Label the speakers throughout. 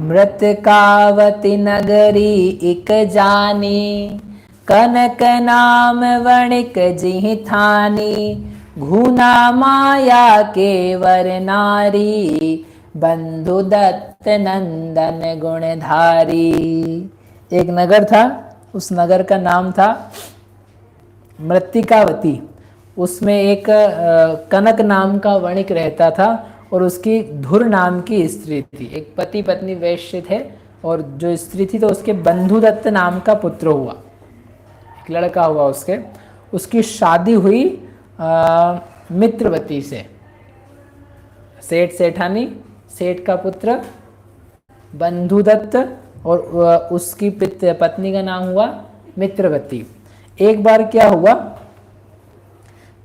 Speaker 1: मृतकावती नगरी इक जानी, कनक नाम वणिक जिहि थानी, घूना माया के वर नारी, बंधु दत्त नंदन गुणधारी। एक नगर था, उस नगर का नाम था मृत्तिकावती। उसमें एक कनक नाम का वणिक रहता था और उसकी धुर नाम की स्त्री थी। एक पति पत्नी वैश्य थे और जो स्त्री थी तो उसके बंधुदत्त नाम का पुत्र हुआ, एक लड़का हुआ उसके। उसकी शादी हुई मित्रवती से, सेठ सेठानी, सेठ का पुत्र बंधुदत्त और उसकी पत्नी का नाम हुआ मित्रवती। एक बार क्या हुआ,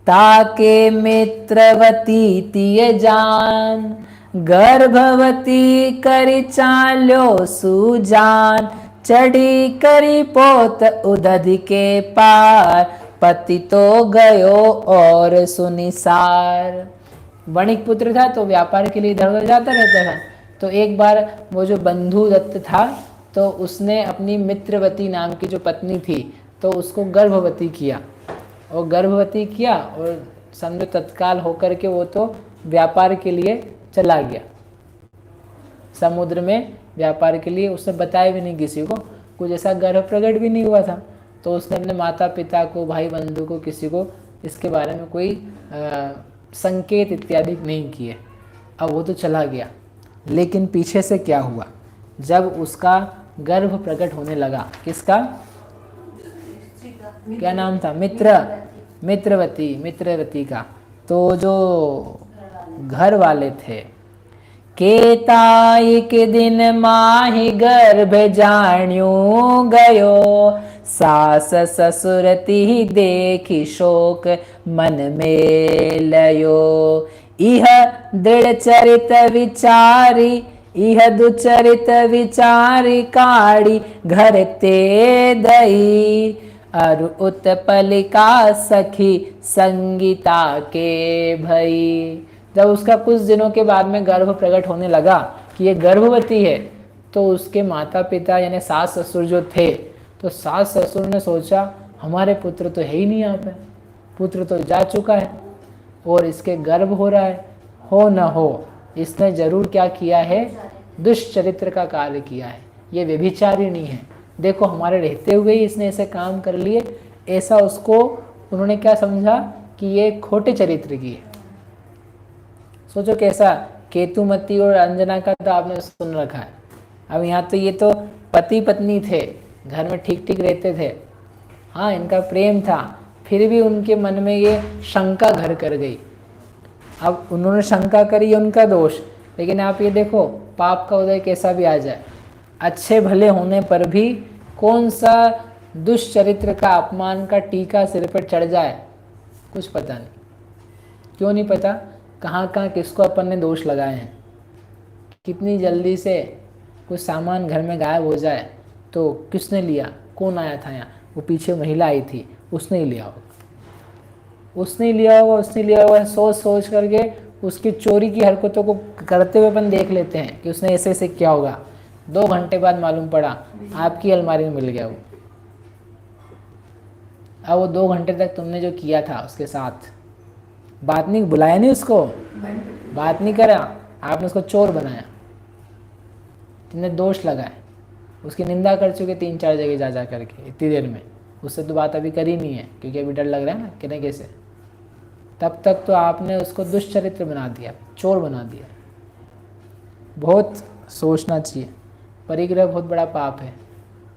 Speaker 1: ताके मित्रवती तिय जान, गर्भवती करी चाल्यो सुजान, चढ़ी करी पोत उदधि के पार, पति तो गयो और सुनिसार। वणिक पुत्र था तो व्यापार के लिए इधर उधर जाता रहता था। तो एक बार वो जो बंधु दत्त था तो उसने अपनी मित्रवती नाम की जो पत्नी थी तो उसको गर्भवती किया, और गर्भवती किया और समझो तत्काल होकर के वो तो व्यापार के लिए चला गया समुद्र में व्यापार के लिए। उसने बताया भी नहीं किसी को, कुछ ऐसा गर्भ प्रकट भी नहीं हुआ था। तो उसने अपने माता पिता को, भाई बंधु को, किसी को इसके बारे में कोई संकेत इत्यादि नहीं किए। अब वो तो चला गया, लेकिन पीछे से क्या हुआ, जब उसका गर्भ प्रकट होने लगा, किसका, क्या नाम था, मित्रवती का, तो जो घर वाले थे, केताई के दिन माही गर्भ जाण्यो गयो, सास ससुरती देखी शोक मन में लयो, इह दृढ़ चरित विचारी, इह दुचरित विचारी काड़ी घर ते दई, अरु उत्पलिका सखी संगीता के भई। जब उसका कुछ दिनों के बाद में गर्भ प्रकट होने लगा कि ये गर्भवती है, तो उसके माता पिता यानी सास ससुर जो थे, तो सास ससुर ने सोचा हमारे पुत्र तो है ही नहीं यहाँ पे, पुत्र तो जा चुका है और इसके गर्भ हो रहा है, हो न हो इसने जरूर क्या किया है, दुष्चरित्र का कार्य किया है, ये व्यभिचारी नहीं है, देखो हमारे रहते हुए ही इसने ऐसे काम कर लिए। ऐसा उसको उन्होंने क्या समझा कि ये खोटे चरित्र की है। सोचो कैसा, केतुमती और अंजना का तो आपने सुन रखा है। अब यहाँ तो ये तो पति पत्नी थे, घर में ठीक ठीक रहते थे, हाँ इनका प्रेम था, फिर भी उनके मन में ये शंका घर कर गई। अब उन्होंने शंका करी, उनका दोष, लेकिन आप ये देखो पाप का उदय कैसा भी आ जाए, अच्छे भले होने पर भी कौन सा दुष्चरित्र का अपमान का टीका सिर पर चढ़ जाए, कुछ पता नहीं। क्यों नहीं पता, कहाँ कहाँ किसको अपन ने दोष लगाए हैं। कितनी जल्दी से कुछ सामान घर में गायब हो जाए तो किसने लिया, कौन आया था यहाँ, वो पीछे महिला आई थी, उसने ही लिया होगा, उसने लिया होगा, सोच सोच करके उसकी चोरी की हरकतों को करते हुए अपन देख लेते हैं कि उसने ऐसे ऐसे किया होगा। 2 घंटे बाद मालूम पड़ा आपकी अलमारी में मिल गया वो। अब वो 2 घंटे तक तुमने जो किया था उसके साथ, बात नहीं, बुलाया नहीं उसको, बात नहीं करा, आपने उसको चोर बनाया, तुमने दोष लगाए, उसकी निंदा कर चुके 3-4 जगह जा करके इतनी देर में। उससे तो बात अभी करी नहीं है क्योंकि अभी डर लग रहा है ना कि नहीं कैसे, तब तक तो आपने उसको दुष्चरित्र बना दिया, चोर बना दिया। बहुत सोचना चाहिए, परिग्रह बहुत बड़ा पाप है।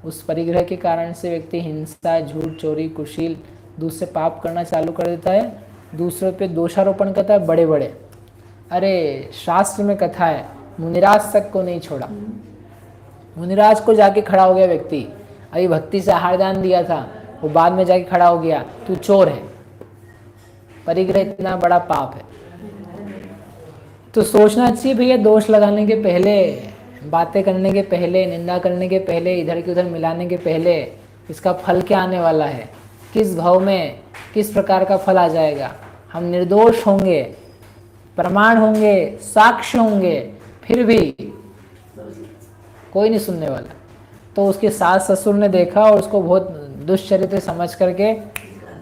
Speaker 1: उस परिग्रह के कारण से व्यक्ति हिंसा, झूठ, चोरी, कुशील, दूसरे पाप करना चालू कर देता है, दूसरों पे दोषारोपण करता है बड़े बड़े। अरे शास्त्र में कथा है, मुनिराज तक को नहीं छोड़ा, मुनिराज को जाके खड़ा हो गया व्यक्ति, अभी भक्ति से आहार दान दिया था, वो बाद में जाके खड़ा हो गया, तू चोर है। परिग्रह इतना बड़ा पाप है। तो सोचना चाहिए भैया, दोष लगाने के पहले, बातें करने के पहले, निंदा करने के पहले, इधर की उधर मिलाने के पहले इसका फल क्या आने वाला है, किस भाव में किस प्रकार का फल आ जाएगा। हम निर्दोष होंगे, प्रमाण होंगे, साक्ष्य होंगे, फिर भी कोई नहीं सुनने वाला। तो उसके सास ससुर ने देखा और उसको बहुत दुष्चरित्र समझ करके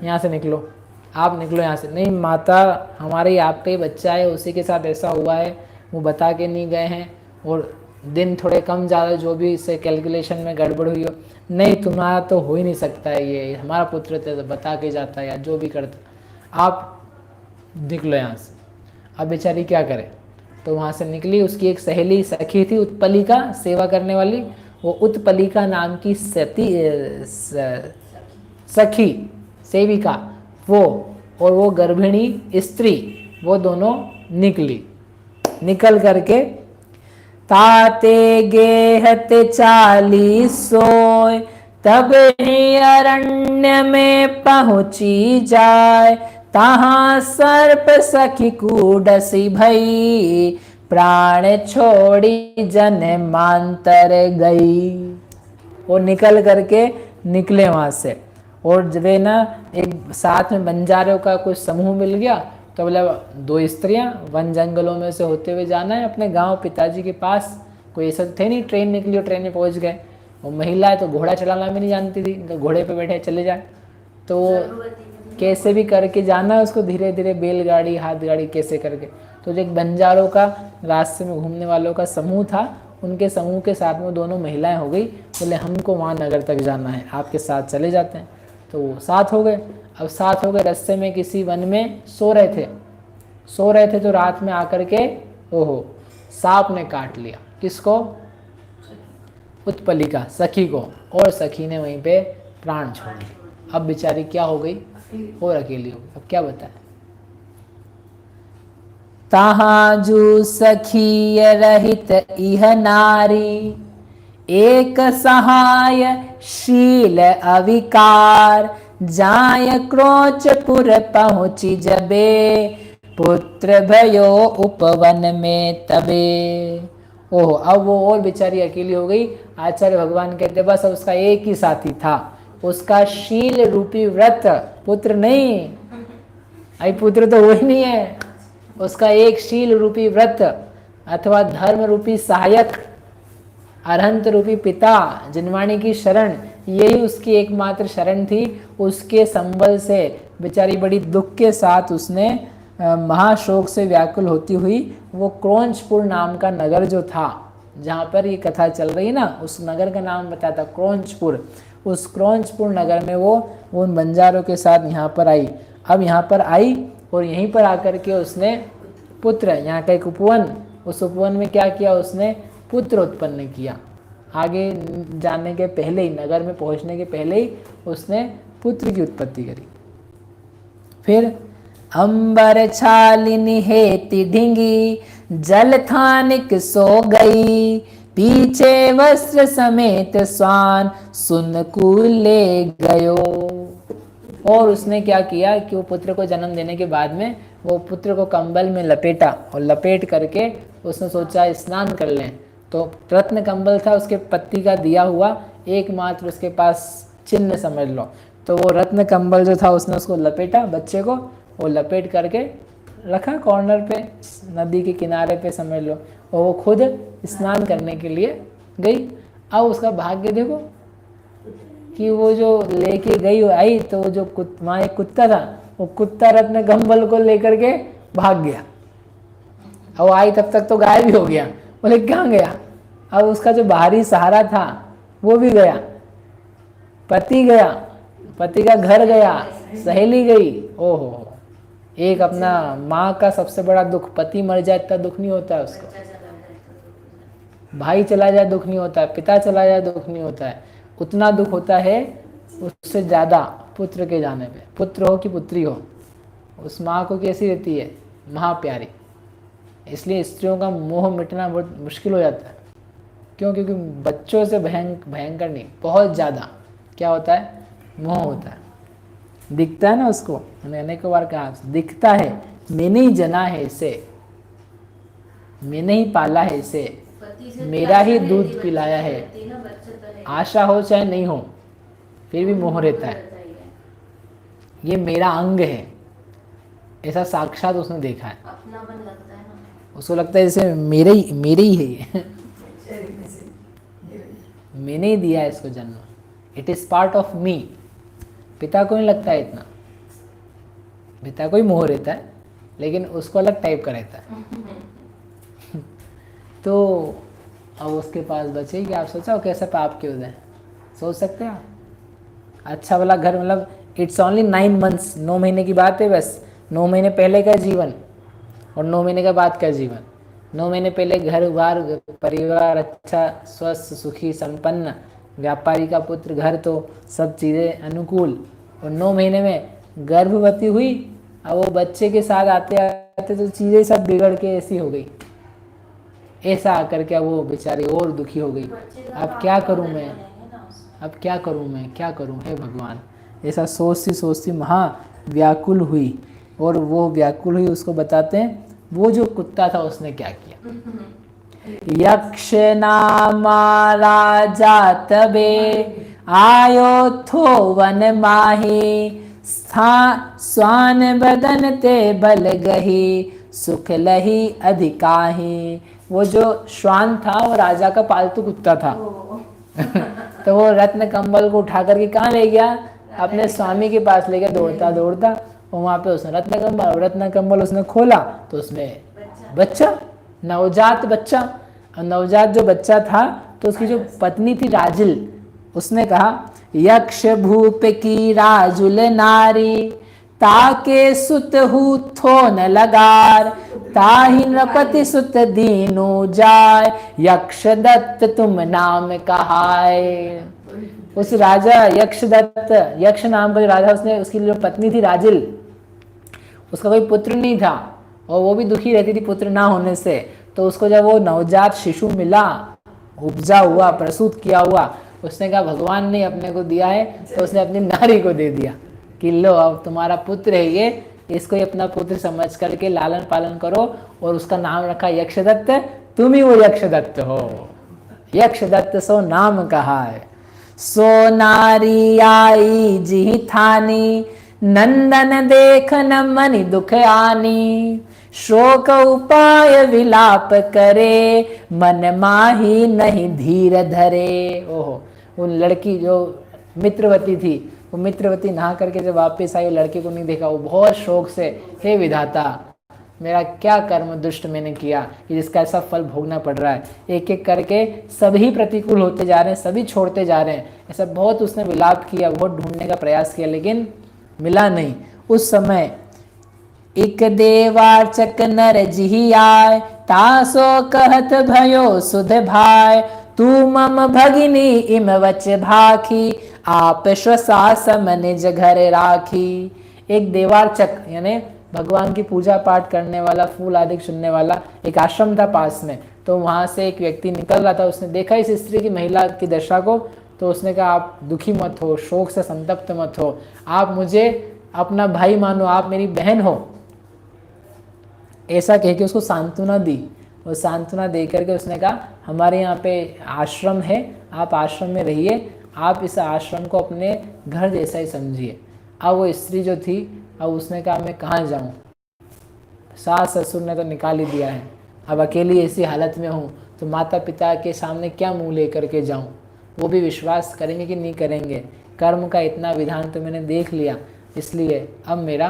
Speaker 1: यहाँ से निकलो, आप निकलो यहाँ से। नहीं माता, हमारे ही आपका ही बच्चा है, उसी के साथ ऐसा हुआ है, वो बता के नहीं गए हैं, और दिन थोड़े कम ज़्यादा जो भी इससे कैलकुलेशन में गड़बड़ हुई हो, नहीं तुम्हारा तो हो ही नहीं सकता है, ये हमारा पुत्र तो बता के जाता है या जो भी करता, आप निकलो यहाँ से। अब बेचारी क्या करे, तो वहाँ से निकली। उसकी एक सहेली सखी थी उत्पलिका, सेवा करने वाली, वो उत्पलिका नाम की सखी सेविका वो, और वो गर्भिणी स्त्री, वो दोनों निकली। निकल करके ताते गेहते 40 सोय, तब ही अरण्य में पहुँची जाए, तहाँ सर्प सखी कूडसी भई, प्राण छोड़ी जन मांतर गई। वो निकल करके निकले वहाँ से, और जब ना एक साथ में बंजारों का कुछ समूह मिल गया, तो बोला 2 स्त्रियां वन जंगलों में से होते हुए जाना है अपने गांव पिताजी के पास। कोई ऐसा थे नहीं, ट्रेन निकली और ट्रेन में पहुंच गए। वो महिला है तो घोड़ा चलाना भी नहीं जानती थी, तो घोड़े पे बैठे चले जाए, तो कैसे भी करके जाना है उसको, धीरे धीरे बैलगाड़ी हाथ गाड़ी कैसे करके। तो जो एक बंजारों का रास्ते में घूमने वालों का समूह था, उनके समूह के साथ में दोनों महिलाएं हो गई। बोले हमको वहाँ नगर तक जाना है, आपके साथ चले जाते हैं। तो वो साथ हो गए। अब साथ हो गए, रास्ते में किसी वन में सो रहे थे तो रात में आकर के ओहो सांप ने काट लिया। किसको? उत्पलिका सखी को, और सखी ने वहीं पे प्राण छोड़ दिए। अब बेचारी क्या हो गई, और अकेली हो गई। अब क्या बताए, तहाँ जू सखी रहित इह नारी, एक सहाय शील अविकार, जाय क्रोचपुर पहुँची जबे, पुत्र भयो उपवन में तबे। ओह, अब वो और बेचारी अकेली हो गई। आचार्य भगवान कहते बस अब उसका एक ही साथी था, उसका शील रूपी व्रत, पुत्र नहीं, आई पुत्र तो वही नहीं है, उसका एक शील रूपी व्रत अथवा धर्म रूपी सहायक, अरहंत रूपी पिता, जिनवाणी की शरण, यही उसकी एकमात्र शरण थी। उसके संबल से बेचारी बड़ी दुख के साथ उसने महाशोक से व्याकुल होती हुई वो क्रोंचपुर नाम का नगर जो था, जहाँ पर ये कथा चल रही ना, उस नगर का नाम बताया था क्रोंचपुर। उस क्रोंचपुर नगर में वो उन बंजारों के साथ यहाँ पर आई। अब यहाँ पर आई और यहीं पर आकर के उसने पुत्र, यहाँ का एक उपवन, उस उपवन में क्या किया, उसने पुत्र उत्पन्न किया। आगे जाने के पहले ही, नगर में पहुँचने के पहले ही उसने पुत्र की उत्पत्ति करी। फिर अंबर छालिनी हेती ढिंगी, जल थानिक सो गई, पीछे वस्त्र समेत स्वान सुन कूले गयो। और उसने क्या किया कि वो पुत्र को जन्म देने के बाद में वो पुत्र को कंबल में लपेटा, और लपेट करके उसने सोचा स्नान कर लें। तो रत्न कंबल था उसके पति का दिया हुआ, एकमात्र उसके पास चिन्ह समझ लो। तो वो रत्न कंबल जो था उसने उसको लपेटा, बच्चे को, वो लपेट करके रखा कॉर्नर पे, नदी के किनारे पे समझ लो, और वो खुद स्नान करने के लिए गई। अब उसका भाग्य देखो कि वो जो लेके गई आई, तो जो वहाँ एक कुत्ता था, वो कुत्ता रत्न कंबल को लेकर के भाग गया। अब वो आई तब तक तो गायब भी हो गया। बोले कहाँ गया? अब उसका जो बाहरी सहारा था वो भी गया, पति गया, पति का घर गया, सहेली गई। ओहो, एक अपना माँ का सबसे बड़ा दुख, पति मर जाए इतना दुख नहीं होता है उसको, भाई चला जाए दुख नहीं होता है, पिता चला जाए दुख नहीं होता है, उतना दुख होता है उससे ज़्यादा पुत्र के जाने पे। पुत्र हो कि पुत्री हो, उस माँ को कैसी रहती है, महा प्यारी। इसलिए स्त्रियों का मोह मिटना बहुत मुश्किल हो जाता है। क्यों? क्योंकि बच्चों से भयंकर नहीं, बहुत ज़्यादा क्या होता है, मोह होता है। दिखता है ना उसको, मैंने अनेक बार कहा, दिखता है मैंने ही जना है इसे, मैंने ही पाला है इसे, मेरा ही दूध पिलाया है, आशा हो चाहे नहीं हो फिर भी मोह रहता है, ये मेरा अंग है, ऐसा साक्षात उसने देखा है। उसको लगता है जैसे मेरे ही है ये मैंने ही दिया है इसको जन्म, it is part of me. पिता को नहीं लगता है इतना, पिता को ही मोह रहता है, लेकिन उसको अलग टाइप का रहता है। तो अब उसके पास बचे कि आप सोचो कैसे पाप के उदय, सोच सकते हैं आप? अच्छा वाला घर, मतलब इट्स ओनली 9 months, 9 महीने की बात है बस। 9 महीने पहले का जीवन और 9 महीने के बाद का जीवन। 9 महीने पहले घर बार परिवार अच्छा, स्वस्थ, सुखी, संपन्न, व्यापारी का पुत्र, घर तो सब चीज़ें अनुकूल। और 9 महीने में गर्भवती हुई, अब वो बच्चे के साथ आते आते तो चीज़ें सब बिगड़ के ऐसी हो गई, ऐसा आकर के वो बेचारी और दुखी हो गई। अब क्या करूं मैं, अब क्या करूं मैं, क्या करूं हे भगवान। ऐसा सोचती सोचती महा व्याकुल हुई, और वो व्याकुल हुई उसको बताते हैं वो जो कुत्ता था उसने क्या किया। यक्ष नामा राजा तबे आयो थो वन माही, स्वान बदन ते बल गही, सुख लही अधिकाही। वो जो श्वान था वो राजा का पालतू कुत्ता था। तो वो रत्न कंबल को उठा करके कहाँ ले गया, अपने स्वामी के पास ले गया दौड़ता दौड़ता। और वहाँ पे उसने रत्न कंबल उसने खोला तो उसमें बच्चा, नवजात बच्चा। और नवजात जो बच्चा था तो उसकी जो पत्नी थी राजुल, उसने कहा यक्ष भूप की राजुल नारी, ताके सुत हु थो न लगार, ताहि नृपति सुत दीनु जाय, यक्ष दत्त तुम नाम कहाय। उस राजा यक्ष दत्त, यक्ष नाम का जो राजा, उसने, उसकी जो पत्नी थी राजुल, उसका कोई पुत्र नहीं था और वो भी दुखी रहती थी पुत्र ना होने से। तो उसको जब वो नवजात शिशु मिला, उपजा हुआ, प्रसूत किया हुआ, उसने कहा भगवान ने अपने को दिया है, तो उसने अपनी नारी को दे दिया कि लो अब तुम्हारा पुत्र है ये, इसको ही अपना पुत्र समझ करके लालन पालन करो। और उसका नाम रखा यक्षदत्त, तुम ही वो यक्षदत्त हो, यक्षदत्त सो नाम कहा है। सो नारी आई जी थानी, नंदन देखन मनि दुख आनी, शोक उपाय विलाप करे, मन माही नहीं धीर धरे। ओहो, वो लड़की जो मित्रवती थी, वो मित्रवती नहा करके जब वापस आई, लड़के को नहीं देखा, वो बहुत शोक से, हे विधाता मेरा क्या कर्म दुष्ट मैंने किया कि जिसका ऐसा फल भोगना पड़ रहा है। एक एक करके सभी प्रतिकूल होते जा रहे हैं, सभी छोड़ते जा रहे हैं। ऐसा बहुत उसने विलाप किया, बहुत ढूंढने का प्रयास किया, लेकिन मिला नहीं। उस समय एक देवार्चक नर जिहि आय, तासो कहत भयो सुध भाय, तू मम भगिनी इम वच भाखी, आप स्वसासम निज घर राखी। एक देवार्चक यानी भगवान की पूजा पाठ करने वाला, फूल आदि चुनने वाला एक आश्रम था पास में। तो वहां से एक व्यक्ति निकल रहा था, उसने देखा इस स्त्री की, महिला की दशा को, तो उसने कहा आप दुखी मत हो, शोक से संतप्त मत हो, आप मुझे अपना भाई मानो, आप मेरी बहन हो। ऐसा कह के उसको सांत्वना दी। वो सांत्वना दे करके उसने कहा हमारे यहाँ पे आश्रम है, आप आश्रम में रहिए, आप इस आश्रम को अपने घर जैसा ही समझिए। अब वो स्त्री जो थी, अब उसने कहा मैं कहाँ जाऊँ, सास ससुर ने तो निकाल ही दिया है, अब अकेली ऐसी हालत में हूँ तो माता पिता के सामने क्या मुंह लेकर के जाऊँ, वो भी विश्वास करेंगे कि नहीं करेंगे। कर्म का इतना विधान तो मैंने देख लिया, इसलिए अब मेरा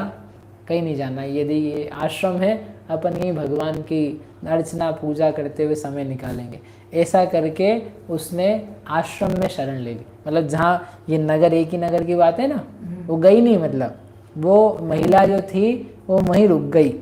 Speaker 1: कहीं नहीं जाना। यदि ये आश्रम है, अपन यही भगवान की अर्चना पूजा करते हुए समय निकालेंगे। ऐसा करके उसने आश्रम में शरण ले ली। मतलब जहाँ ये नगर, एक ही नगर की बात है ना, वो गई नहीं, मतलब वो महिला जो थी वो वहीं रुक गई।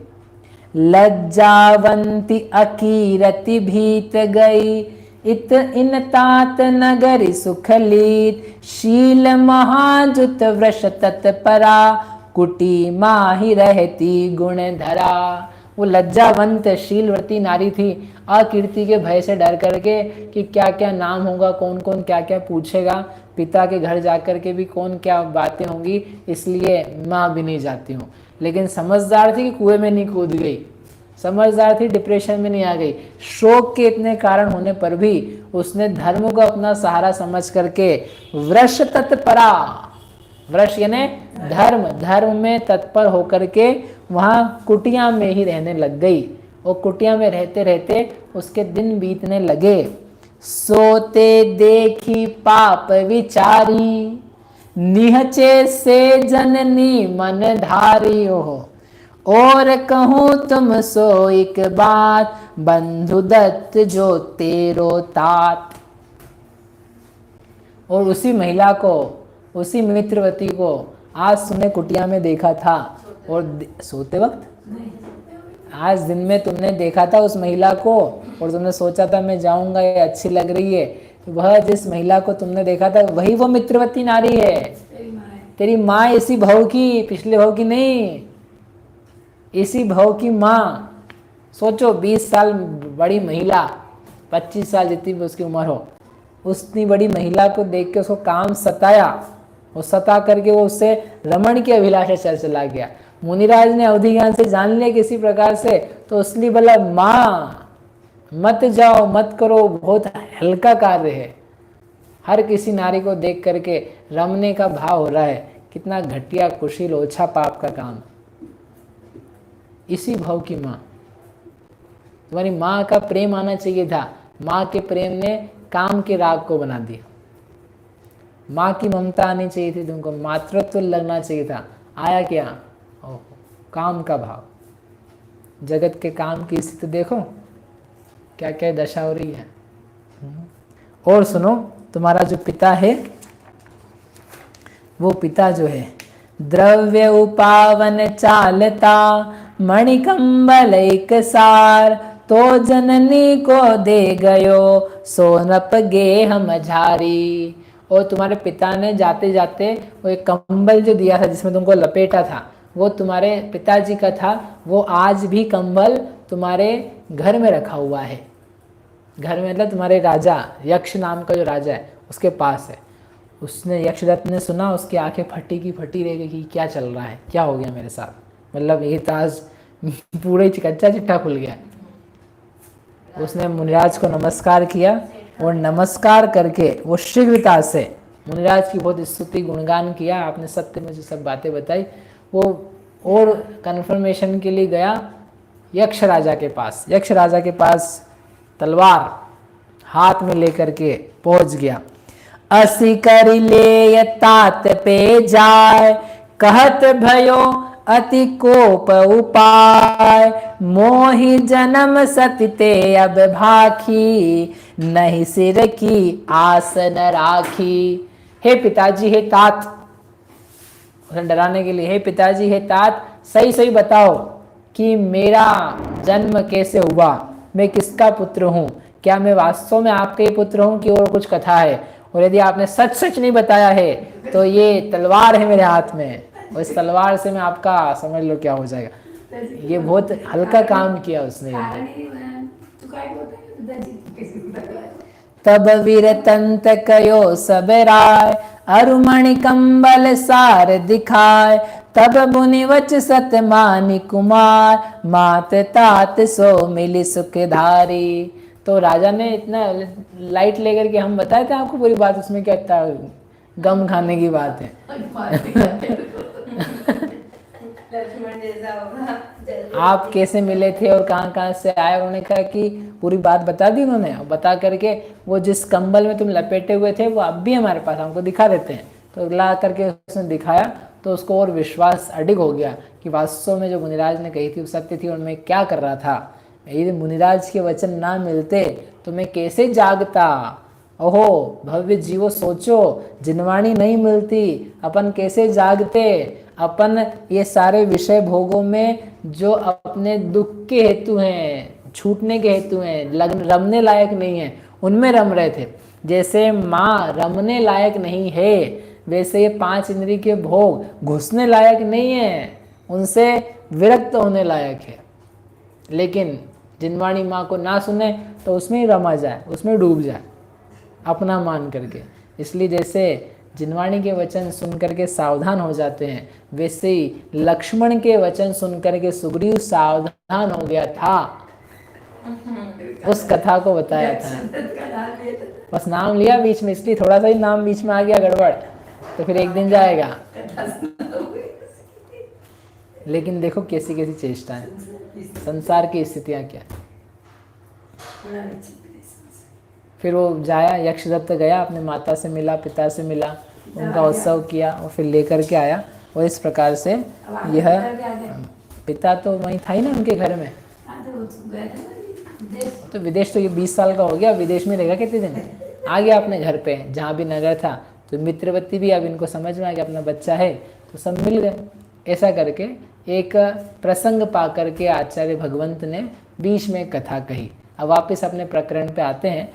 Speaker 1: लज्जावंती अकीरति भीत गई, इत इन तात नगरी सुखलीत, शील महाजुत वृष तत्परा, कुटी माही रहती गुण धरा। वो लज्जावंत शीलवती नारी थी, अकीर्ति के भय से डर करके कि क्या क्या नाम होगा, कौन कौन क्या क्या पूछेगा, पिता के घर जाकर के भी कौन क्या बातें होंगी, इसलिए माँ भी नहीं जाती हूँ। लेकिन समझदार थी कि कुएं में नहीं कूद गई, समझदार थी, डिप्रेशन में नहीं आ गई। शोक के इतने कारण होने पर भी उसने धर्म को अपना सहारा समझ करके वृष तत्परा, वृष यानी धर्म, धर्म में तत्पर होकर के वहाँ कुटिया में ही रहने लग गई। और कुटिया में रहते रहते उसके दिन बीतने लगे। सोते देखी पाप विचारी, निहचे से जननी मन धारी हो। और कहूँ तुम सो एक बात, बंधु दत्त जो तेरो तात। और उसी महिला को, उसी मित्रवती को आज तुमने कुटिया में देखा था, और सोते वक्त आज दिन में तुमने देखा था उस महिला को, और तुमने सोचा था मैं जाऊंगा, ये अच्छी लग रही है। वह जिस महिला को तुमने देखा था वही वो मित्रवती नारी है, तेरी माँ, इसी भव की, पिछले भव की नहीं, इसी भव की माँ। सोचो 20 साल बड़ी महिला, 25 साल जितनी भी उसकी उम्र हो, उतनी बड़ी महिला को देख के उसको काम सताया, और सता करके वो उससे रमण की अभिलाषा चला गया। मुनिराज ने अवधि ज्ञान से जान लिया किसी प्रकार से, तो उसलिए बोला माँ मत जाओ, मत करो, बहुत हल्का कार्य है। हर किसी नारी को देख करके रमने का भाव हो रहा है, कितना घटिया, कुशील, ओछा पाप का काम। इसी भाव की माँ, तुम्हारी माँ का प्रेम आना चाहिए था, माँ के प्रेम ने काम के राग को बना दिया। माँ की ममता आनी चाहिए थी तुमको, मातृत्व लगना चाहिए था, आया क्या? ओह, काम का भाव। जगत के काम की स्थिति देखो क्या क्या दशा हो रही है। और सुनो, तुम्हारा जो पिता है, वो पिता जो है, द्रव्य उपावन चालता, मणिकंबल एक सार, तो जननी को दे गयो, सोनप गे हम झारी। और तुम्हारे पिता ने जाते जाते वो एक कंबल जो दिया था जिसमें तुमको लपेटा था, वो तुम्हारे पिताजी का था। वो आज भी कंबल तुम्हारे घर में रखा हुआ है। घर में मतलब तुम्हारे राजा, यक्ष नाम का जो राजा है उसके पास है। उसने, यक्षदत्त ने सुना, उसकी आंखें फटी की फटी रह गई कि क्या चल रहा है, क्या हो गया मेरे साथ, मतलब ये ताज पूरे कच्चा चिट्ठा खुल गया। उसने मुनिराज को नमस्कार किया, और नमस्कार करके वो शीघ्रता से मुनिराज की बहुत स्तुति गुणगान किया, आपने सत्य में जो सब बातें बताई। वो और कन्फर्मेशन के लिए गया यक्ष राजा के पास। यक्ष राजा के पास तलवार हाथ में लेकर के पहुंच गया। असी करि ले तात पे जाय, कहत भयो अति कोप उपाय, मोहि जन्म सतते अब भाखी, नहीं सिर की आस न राखी। हे पिताजी, हे तात, उसे डराने के लिए, हे पिताजी, हे तात, सही सही बताओ कि मेरा जन्म कैसे हुआ, मैं किसका पुत्र हूँ, क्या मैं वास्तव में आपके ही पुत्र हूँ कि और कुछ कथा है? और यदि आपने सच सच नहीं बताया है तो ये तलवार है मेरे हाथ में, और इस तलवार से मैं आपका, समझ लो क्या हो जाएगा। ये बहुत हल्का काम किया उसने। तब वीरतंत कयो सब राय, अरुमणि कंबल सार दिखाय, तब मुनिवच सतमानी कुमार, मात तात सो मिली सुखधारी। तो राजा ने इतना लाइट लेकर के, हम बताए थे आपको पूरी बात, उसमें क्या था, गम खाने की बात है। आप कैसे मिले थे और कहाँ कहाँ से आए, उन्होंने कहा कि पूरी बात बता दी उन्होंने। बता करके वो जिस कंबल में तुम लपेटे हुए थे वो अब भी हमारे पास, हमको दिखा देते हैं। तो ला करके उसने दिखाया, तो उसको और विश्वास अडिग हो गया कि वास्तव में जो मुनिराज ने कही थी वो सत्य थी, और मैं क्या कर रहा था। यदि मुनिराज के वचन ना मिलते तो मैं कैसे जागता। ओहो भव्य जीवो, सोचो, जिनवाणी नहीं मिलती अपन कैसे जागते। अपन ये सारे विषय भोगों में जो अपने दुख के हेतु हैं, छूटने के हेतु हैं, रमने लायक नहीं है, उनमें रम रहे थे। जैसे माँ रमने लायक नहीं है, वैसे ये 5 इंद्रिय के भोग घुसने लायक नहीं है, उनसे विरक्त होने लायक है। लेकिन जिनवाणी माँ को ना सुने तो उसमें ही रमा जाए, उसमें डूब जाए अपना मान करके। इसलिए जैसे जिनवाणी के वचन सुन करके सावधान हो जाते हैं, वैसे ही लक्ष्मण के वचन सुन करके सुग्रीव सावधान हो गया था। उस कथा को बताया था, बस नाम लिया बीच में, इसलिए थोड़ा सा ही नाम बीच में आ गया गड़बड़, तो फिर एक दिन जाएगा। लेकिन देखो कैसी कैसी चेष्टा है, संसार की स्थितियां क्या। फिर वो जाया, यक्षदत्त गया, अपने माता से मिला, पिता से मिला, उनका उत्सव किया और फिर लेकर के आया। और इस प्रकार से यह पिता तो वहीं था ही ना उनके घर में, तो विदेश तो ये 20 साल का हो गया, विदेश में रहेगा कितने दिन, आ गया अपने घर पे जहाँ भी नगर था। तो मित्रवती भी अब इनको समझ में आ गया अपना बच्चा है, तो सब मिल गए। ऐसा करके एक प्रसंग पा करके आचार्य भगवंत ने बीच में कथा कही। अब वापस अपने प्रकरण पे आते हैं,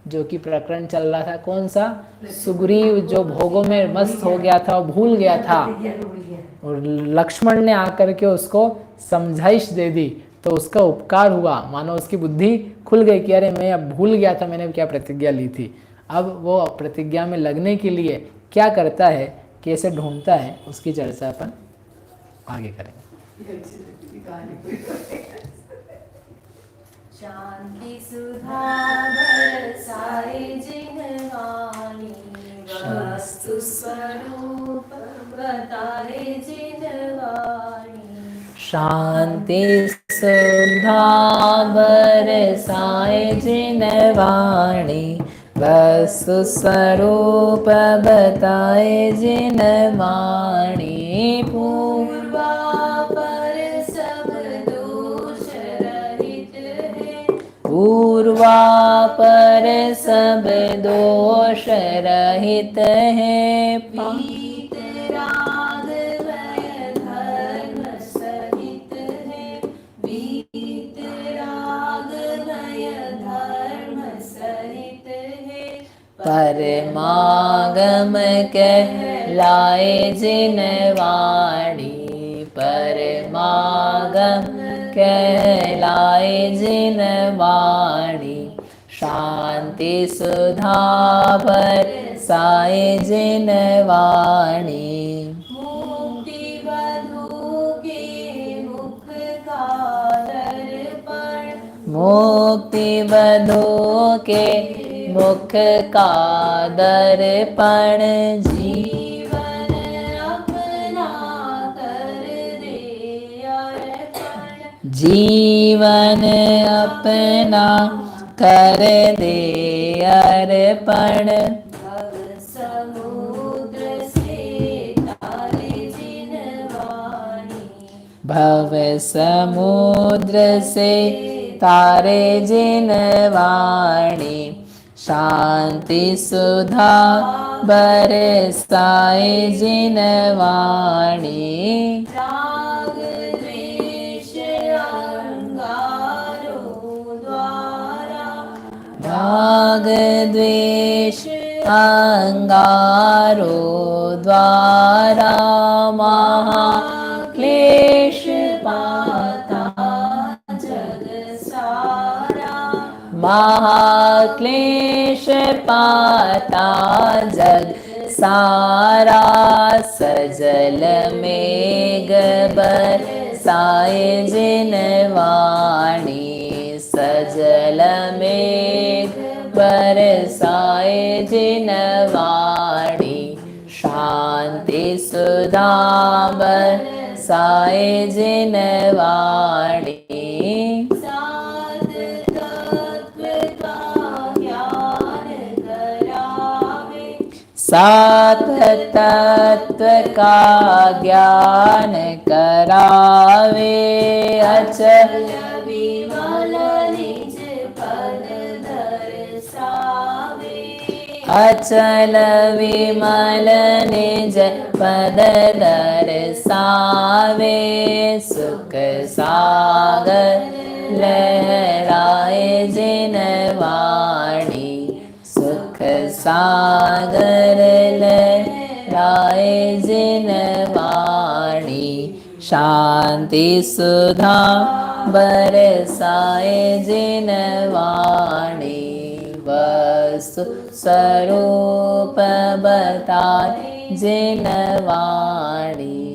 Speaker 1: जो कि प्रकरण चल रहा था कौन सा, सुग्रीव जो भोगों में मस्त हो गया था और भूल गया था, और लक्ष्मण ने आकर के उसको समझाइश दे दी, तो उसका उपकार हुआ, मानो उसकी बुद्धि खुल गई कि अरे मैं अब भूल गया था मैंने क्या प्रतिज्ञा ली थी। अब वो प्रतिज्ञा में लगने के लिए क्या करता है, कैसे ढूंढता है, उसकी चर्चा अपन आगे करेंगे।
Speaker 2: शांति सुधा बरसाए जिन वाणी, वस्तु स्वरूप बताए जिन वाणी।
Speaker 1: शांति सुधा बरसाए जिन वाणी, वस्तु स्वरूप बताए जिन वाणी। पूर्वापर सब दोष रहित है,
Speaker 2: वीतराग भय धर्म सहित है, वीतराग भय धर्म सहित है।
Speaker 1: परमागम कहलाए जिन वाणी, परमागम कहलाए जिन वाणी। शांति सुधा बरसाए जिन वाणी।
Speaker 2: मुक्ति बधू के मुख का दर्पण,
Speaker 1: मुक्ति बधू के मुख का दर्पण।
Speaker 2: जीवन अपना कर दे अर्पण,
Speaker 1: जीवन अपना कर दे अर्पण।
Speaker 2: भव समुद्र से तारे जिन वाणी,
Speaker 1: भव समुद्र से तारे जिन वाणी। शांति सुधा बरसाए जिन वाणी।
Speaker 2: राग द्वेष अंगारों द्वारा,
Speaker 1: राग द्वेष अंगारो द्वारा। महाक्लेश
Speaker 2: पाता जग सारा,
Speaker 1: महाक्लेश पाता जग सारा। सजल मेघ बरसाए जिन वाणी, सजल मेघ बरसाए जिन वाणी। शांति सुधा बरसाए जिन वाणी।
Speaker 2: साध तत्व का ज्ञान करावे,
Speaker 1: सात तत्व का ज्ञान करावे। अचल
Speaker 2: विमल निज पद दर्शावे,
Speaker 1: अचल विमल निज पद दर्शावे। सुख सागर लहराए जिन वाणी, सुख सागर लहराए जिन वाणी। शांति सुधा बरसाए जिन वाणी। वस्तु स्वरूप बताए जिन वाणी।